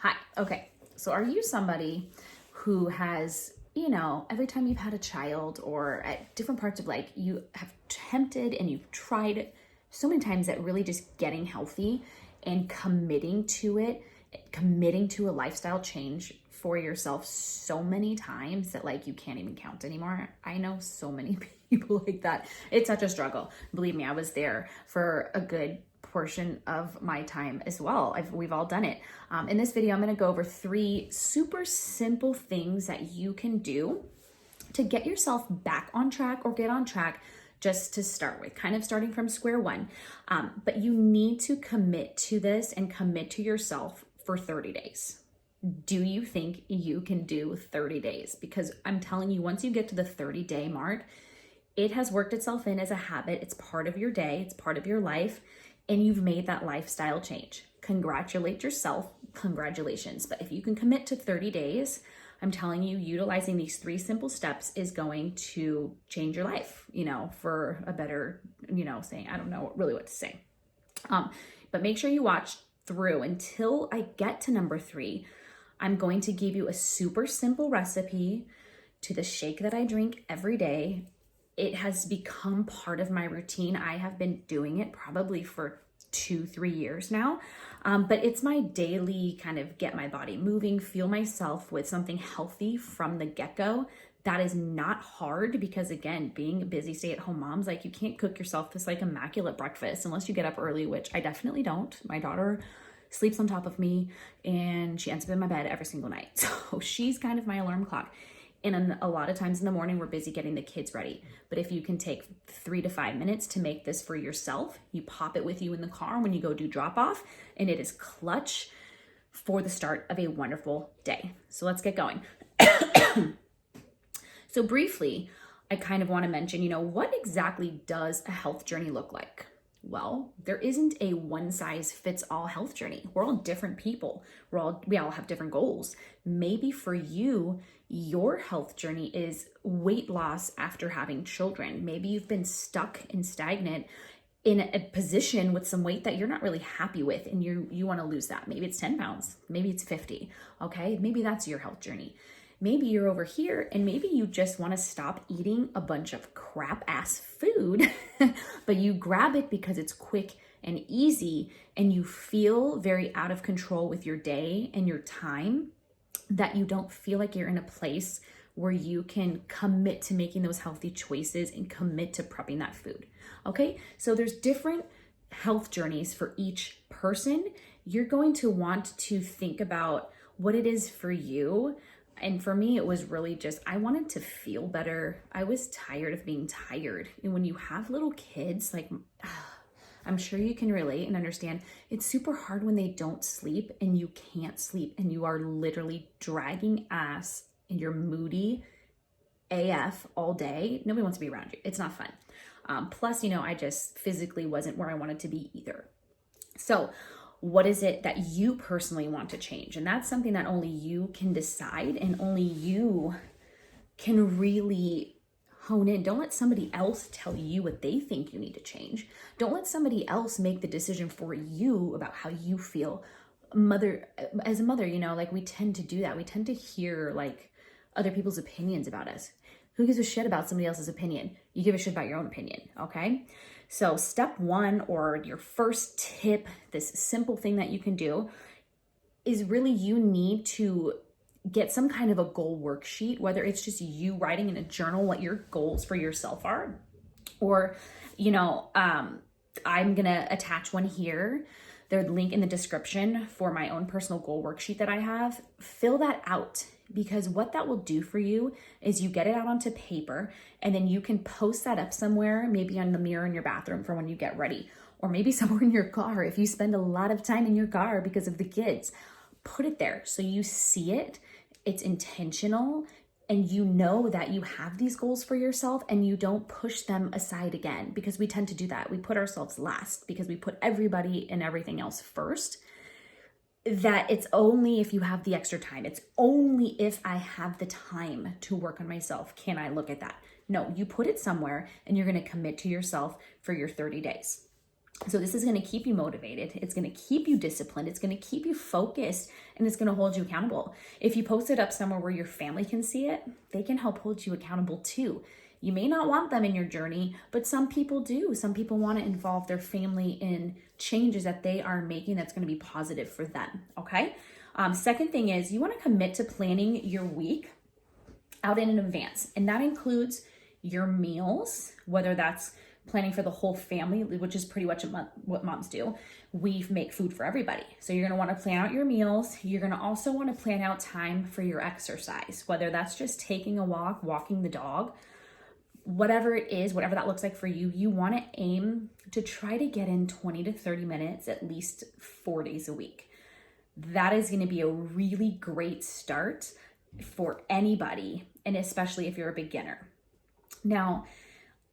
Hi. Okay. So are you somebody who has, every time you've had a child or at different parts of life, you have tempted and you've tried so many times that really just getting healthy and committing to it, committing to a lifestyle change for yourself so many times that like you can't even count anymore? I know so many people like that. It's such a struggle. Believe me, I was there for a good portion of my time as well. We've all done it. In this video, I'm going to go over 3 super simple things that you can do to get yourself back on track or get on track just to start with, kind of starting from square one. But you need to commit to this and commit to yourself for 30 days. Do you think you can do 30 days? Because I'm telling you, once you get to the 30-day mark, it has worked itself in as a habit. It's part of your day. It's part of your life. And you've made that lifestyle change. Congratulate yourself. Congratulations. But if you can commit to 30 days, I'm telling you, utilizing these 3 simple steps is going to change your life, for a better, saying. I don't know really what to say. But make sure you watch through until I get to number 3. I'm going to give you a super simple recipe to the shake that I drink every day. It has become part of my routine. I have been doing it probably for 2-3 years now, but it's my daily kind of get my body moving, fuel myself with something healthy from the get-go. That is not hard because, again, being busy stay-at-home moms, like you can't cook yourself this like immaculate breakfast unless you get up early, which I definitely don't. My daughter sleeps on top of me and she ends up in my bed every single night. So she's kind of my alarm clock. And a lot of times in the morning, we're busy getting the kids ready. But if you can take 3 to 5 minutes to make this for yourself, you pop it with you in the car when you go do drop off, and it is clutch for the start of a wonderful day. So let's get going. So briefly, I kind of want to mention, what exactly does a health journey look like? Well, there isn't a one-size-fits-all health journey. We're all different people. We all have different goals. Maybe for you, your health journey is weight loss after having children. Maybe you've been stuck and stagnant in a position with some weight that you're not really happy with and you want to lose that. Maybe it's 10 pounds. Maybe it's 50. Okay, maybe that's your health journey. Maybe you're over here and maybe you just want to stop eating a bunch of crap ass food, but you grab it because it's quick and easy and you feel very out of control with your day and your time, that you don't feel like you're in a place where you can commit to making those healthy choices and commit to prepping that food. Okay, so there's different health journeys for each person. You're going to want to think about what it is for you. And for me, it was really just, I wanted to feel better. I was tired of being tired. And when you have little kids, like, I'm sure you can relate and understand, it's super hard when they don't sleep and you can't sleep and you are literally dragging ass and you're moody AF all day. Nobody wants to be around you. It's not fun. Plus, I just physically wasn't where I wanted to be either. So what is it that you personally want to change? And that's something that only you can decide and only you can really hone in. Don't let somebody else tell you what they think you need to change. Don't let somebody else make the decision for you about how you feel. As a mother, like we tend to do that. We tend to hear like other people's opinions about us. Who gives a shit about somebody else's opinion? You give a shit about your own opinion, okay? So step 1, or your first tip, this simple thing that you can do, is really you need to get some kind of a goal worksheet, whether it's just you writing in a journal what your goals for yourself are, or, I'm gonna attach one here. There's a link in the description for my own personal goal worksheet that I have. Fill that out, because what that will do for you is you get it out onto paper and then you can post that up somewhere, maybe on the mirror in your bathroom for when you get ready, or maybe somewhere in your car. If you spend a lot of time in your car because of the kids, put it there so you see it, it's intentional, and you know that you have these goals for yourself and you don't push them aside again, because we tend to do that. We put ourselves last because we put everybody and everything else first. That it's only if you have the extra time. It's only if I have the time to work on myself can I look at that. No, you put it somewhere and you're going to commit to yourself for your 30 days. So this is going to keep you motivated. It's going to keep you disciplined. It's going to keep you focused, and it's going to hold you accountable. If you post it up somewhere where your family can see it, they can help hold you accountable too. You may not want them in your journey, but some people do. Some people want to involve their family in changes that they are making that's going to be positive for them, okay? Second thing is you want to commit to planning your week out in advance, and that includes your meals, whether that's planning for the whole family, which is pretty much what moms do. We make food for everybody. So you're gonna wanna plan out your meals. You're gonna also wanna plan out time for your exercise, whether that's just taking a walk, walking the dog, whatever it is, whatever that looks like for you, you wanna aim to try to get in 20 to 30 minutes at least 4 days a week. That is gonna be a really great start for anybody, and especially if you're a beginner. Now,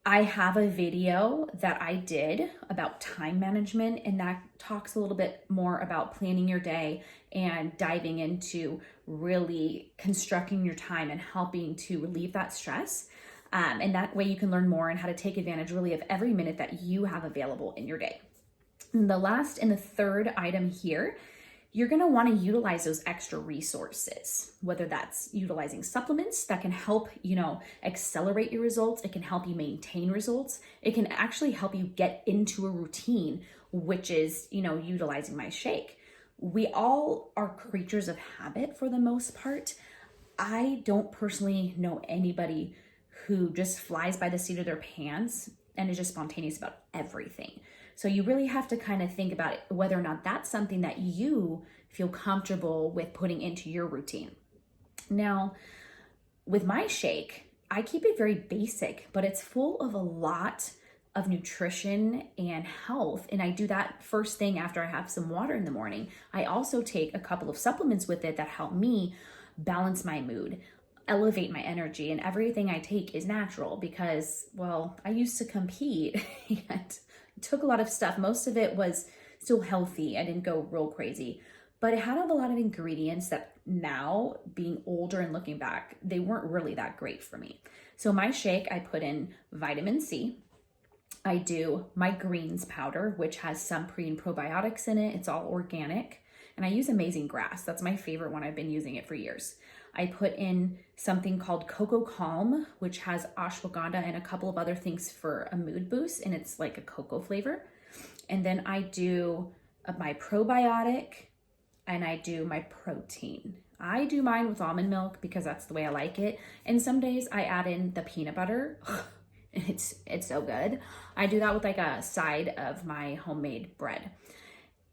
I have a video that I did about time management, and that talks a little bit more about planning your day and diving into really constructing your time and helping to relieve that stress. And that way you can learn more on how to take advantage really of every minute that you have available in your day. And the last and the third item here, you're gonna wanna utilize those extra resources, whether that's utilizing supplements that can help, accelerate your results. It can help you maintain results. It can actually help you get into a routine, which is, utilizing my shake. We all are creatures of habit for the most part. I don't personally know anybody who just flies by the seat of their pants and is just spontaneous about everything. So you really have to kind of think about it, whether or not that's something that you feel comfortable with putting into your routine. Now, with my shake, I keep it very basic, but it's full of a lot of nutrition and health. And I do that first thing after I have some water in the morning. I also take a couple of supplements with it that help me balance my mood, elevate my energy, and everything I take is natural because, well, I used to compete and took a lot of stuff. Most of it was still healthy. I didn't go real crazy, but it had a lot of ingredients that now, being older and looking back, they weren't really that great for me. So my shake, I put in vitamin C. I do my greens powder, which has some pre and probiotics in it. It's all organic. And I use Amazing Grass. That's my favorite one. I've been using it for years. I put in something called Cocoa Calm, which has ashwagandha and a couple of other things for a mood boost, and it's like a cocoa flavor. And then I do my probiotic, and I do my protein. I do mine with almond milk because that's the way I like it. And some days I add in the peanut butter. It's so good. I do that with like a side of my homemade bread.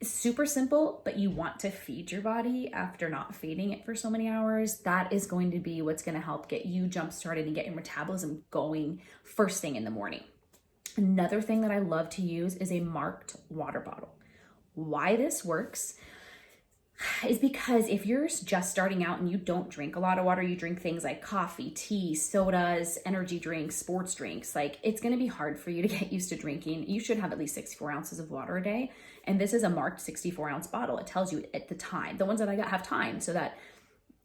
Super simple, but you want to feed your body after not feeding it for so many hours. That is going to be what's going to help get you jump started and get your metabolism going first thing in the morning. Another thing that I love to use is a marked water bottle. Why this works is because if you're just starting out and you don't drink a lot of water, you drink things like coffee, tea, sodas, energy drinks, sports drinks, like it's going to be hard for you to get used to drinking. You should have at least 64 ounces of water a day. And this is a marked 64 ounce bottle. It tells you at the time. The ones that I got have time so that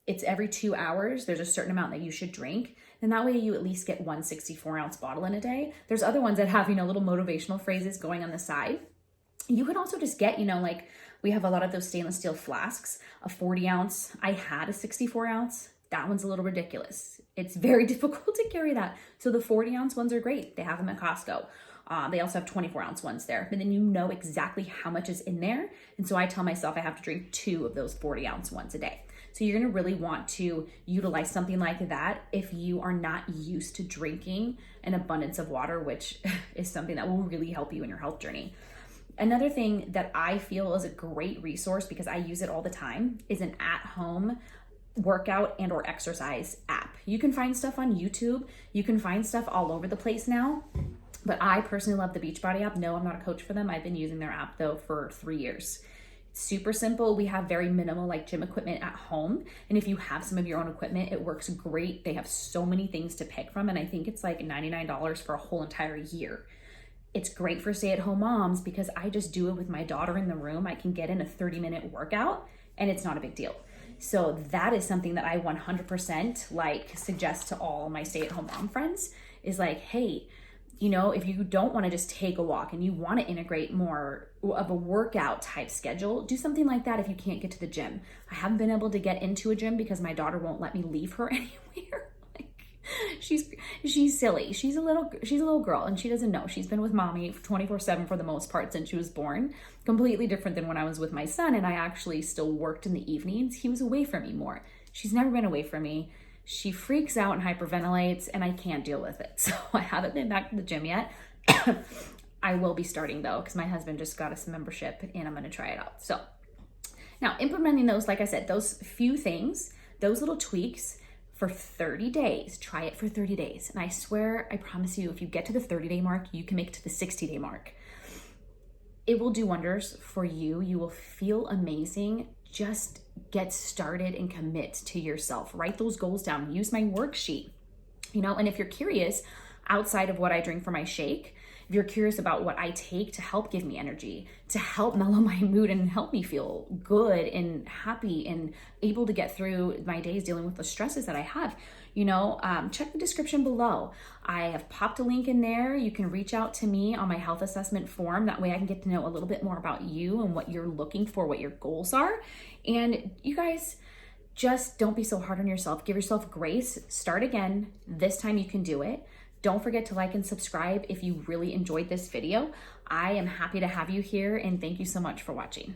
it's every 2 hours. There's a certain amount that you should drink. And that way you at least get one 64 ounce bottle in a day. There's other ones that have, little motivational phrases going on the side. You can also just get, like we have a lot of those stainless steel flasks, a 40 ounce. I had a 64 ounce. That one's a little ridiculous. It's very difficult to carry that. So the 40 ounce ones are great. They have them at Costco. They also have 24 ounce ones there, but then you know exactly how much is in there. And so I tell myself I have to drink 2 of those 40 ounce ones a day. So you're going to really want to utilize something like that if you are not used to drinking an abundance of water, which is something that will really help you in your health journey. Another thing that I feel is a great resource because I use it all the time is an at-home workout and or exercise app. You can find stuff on YouTube. You can find stuff all over the place now. But I personally love the Beachbody app. No, I'm not a coach for them. I've been using their app though for 3 years. It's super simple. We have very minimal gym equipment at home. And if you have some of your own equipment, it works great. They have so many things to pick from. And I think it's like $99 for a whole entire year. It's great for stay-at-home moms because I just do it with my daughter in the room. I can get in a 30-minute workout and it's not a big deal. So that is something that I 100% suggest to all my stay-at-home mom friends is hey, You know, if you don't want to just take a walk and you want to integrate more of a workout type schedule, do something like that if you can't get to the gym. I haven't been able to get into a gym because my daughter won't let me leave her anywhere. Like, she's silly. She's a little girl and she doesn't know. She's been with mommy 24/7 for the most part since she was born. Completely different than when I was with my son and I actually still worked in the evenings. He was away from me more. She's never been away from me. She freaks out and hyperventilates and I can't deal with it. So I haven't been back to the gym yet. I will be starting though, because my husband just got us a membership and I'm going to try it out. So now implementing those, like I said, those few things, those little tweaks for 30 days, try it for 30 days. And I swear, I promise you, if you get to the 30-day mark, you can make it to the 60-day mark. It will do wonders for you. You will feel amazing. Just get started and commit to yourself. Write those goals down. Use my worksheet. You know, and if you're curious, outside of what I drink for my shake, if you're curious about what I take to help give me energy, to help mellow my mood and help me feel good and happy and able to get through my days dealing with the stresses that I have, you know, check the description below. I have popped a link in there. You can reach out to me on my health assessment form. That way I can get to know a little bit more about you and what you're looking for, what your goals are. And you guys, just don't be so hard on yourself. Give yourself grace. Start again. This time you can do it. Don't forget to like and subscribe if you really enjoyed this video. I am happy to have you here and thank you so much for watching.